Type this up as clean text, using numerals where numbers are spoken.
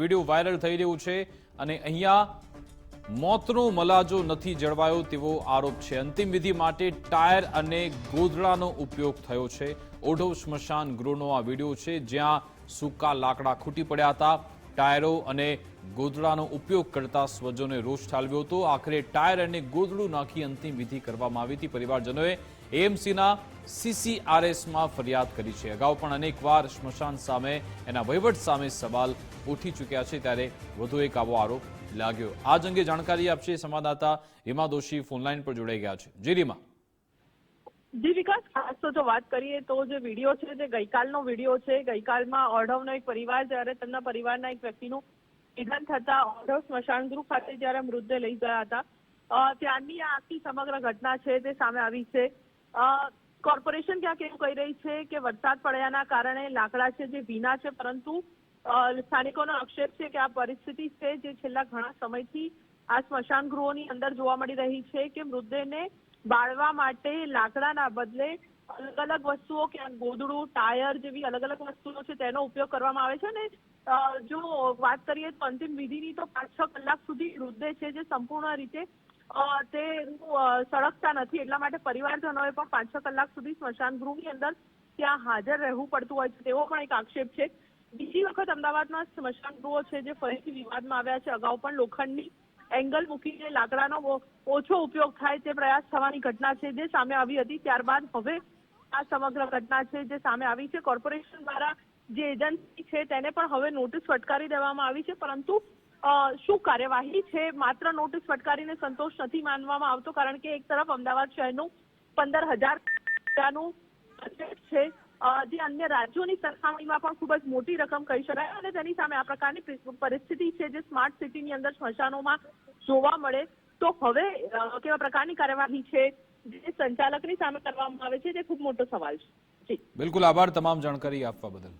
Video viral થઈ રહ્યું છે અને અહીંયા મોતનો મલાજો નથી જળવાયો તેવો આરોપ છે। અંતિમ વિધિ માટે ટાયર અને ગોદડાનો ઉપયોગ થયો છે। ઓઢવ સ્મશાન ગૃહનો આ વિડીયો છે જ્યાં સૂકા લાકડા ખૂટી પડ્યા હતા। ટાયરો અને ગોદડાનો ઉપયોગ કરતા સ્વજનોએ રોષ ઠાલવ્યો હતો। આખરે ટાયર અને ગોદડું નાખી અંતિમ વિધિ કરવામાં આવી હતી। પરિવારજનોએ એએમસીના CCRSમાં ફરિયાદ કરી છે। અગાઉ પણ અનેકવાર સ્મશાન સામે એના વહીવટ સામે સવાલ ઉઠી ચૂક્યા છે ત્યારે વધુ એક આવો આરોપ લાગ્યો। આ અંગે જાણકારી આપશે સંવાદદાતા રીમા દોશી ફોનલાઈન પર જોડાઈ ગયા છે। જી રીમા। જી વિકાસ, ખાસ તો જો વાત કરીએ તો જે વિડીયો છે તે ગઈકાલનો વિડીયો છે। ગઈકાલમાં ઓઢવનો એક પરિવાર જ્યારે તેમના પરિવારના એક વ્યક્તિનું નિધન થતા ઓઢવ સ્મશાન ગૃહ ખાતે જ્યારે મૃતદેહ લઈ ગયા હતા ત્યારની આ આખી સમગ્ર ઘટના છે તે સામે આવી છે। કોર્પોરેશન ક્યાંક એવું કહી રહી છે કે વરસાદ પડ્યાના કારણે લાકડા છે જે ભીના છે, પરંતુ સ્થાનિકોનો આક્ષેપ છે કે આ પરિસ્થિતિ છે જે છેલ્લા ઘણા સમયથી આ સ્મશાન ગૃહોની અંદર જોવા મળી રહી છે કે મૃતદેહને બાળવા માટે લાકડાના બદલે અલગ અલગ વસ્તુઓ, ક્યાંક ગોદડું, ટાયર જેવી અલગ અલગ વસ્તુઓ છે તેનો ઉપયોગ કરવામાં આવે છે। અને જો વાત કરીએ તો અંતિમ વિધિની તો 5-6 કલાક સુધી મૃતદેહ છે જે સંપૂર્ણ રીતે તે સળગતા નથી, એટલા માટે પરિવારજનોએ પણ 5-6 કલાક સુધી સ્મશાન ગૃહની અંદર ત્યાં હાજર રહેવું પડતું હોય છે તેવો પણ એક આક્ષેપ છે। બીજી વખત અમદાવાદમાં સ્મશાન ગૃહો છે જે ફરીથી વિવાદમાં આવ્યા છે। અગાઉ પણ લોખંડની એંગલ મૂકીને લાકડાનો ઓછો ઉપયોગ થાય તે પ્રયાસ થવાની ઘટના છે જે સામે આવી હતી। ત્યારબાદ હવે આ સમગ્ર ઘટના છે જે સામે આવી છે। કોર્પોરેશન દ્વારા જે એજન્સી છે તેને પણ હવે નોટિસ ફટકારી દેવામાં આવી છે, પરંતુ શું કાર્યવાહી છે, માત્ર નોટિસ ફટકારીને સંતોષ નથી માનવામાં આવતો, કારણ કે એક તરફ અમદાવાદ શહેરનું 15,000 બજેટ છે જે અન્ય રાજ્યોની સરખામણીમાં પણ ખૂબ જ મોટી રકમ કહી શકાય, અને તેની સામે આ પ્રકારની પરિસ્થિતિ છે જે સ્માર્ટ સિટીની અંદર સ્મશાનોમાં જોવા મળે તો હવે કેવા પ્રકારની કાર્યવાહી છે જે સંચાલકની સામે કરવામાં આવે છે તે ખૂબ મોટો સવાલ છે। જી બિલકુલ, આભાર તમામ જાણકારી આપવા બદલ।